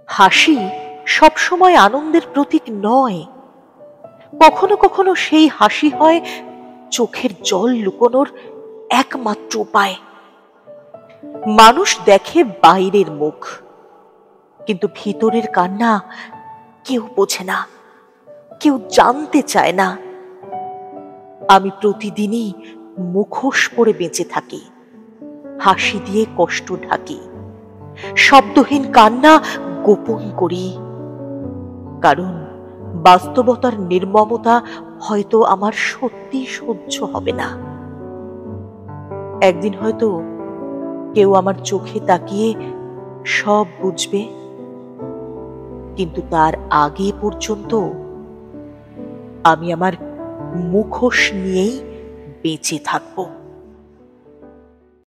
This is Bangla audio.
হাসি সবসময় আনন্দের প্রতীক নয়। কখনো কখনো সেই হাসি হয় চোখের জল লুকোনোর একমাত্র উপায়। মানুষ দেখে বাইরের মুখ, কিন্তু ভিতরের কান্না কেউ বোঝে না, কেউ জানতে চায় না। আমি প্রতিদিনই মুখোশ পরে বেঁচে থাকি, হাসি দিয়ে কষ্ট ঢাকি, শব্দহীন কান্না গোপন করি। কারণ বাস্তবতার নির্মমতা হয়তো আমার সত্যি সহ্য হবে না। একদিন হয়তো কেউ আমার চোখে তাকিয়ে সব বুঝবে, কিন্তু তার আগে পর্যন্ত আমি আমার মুখোশ নিয়েই বেঁচে থাকবো।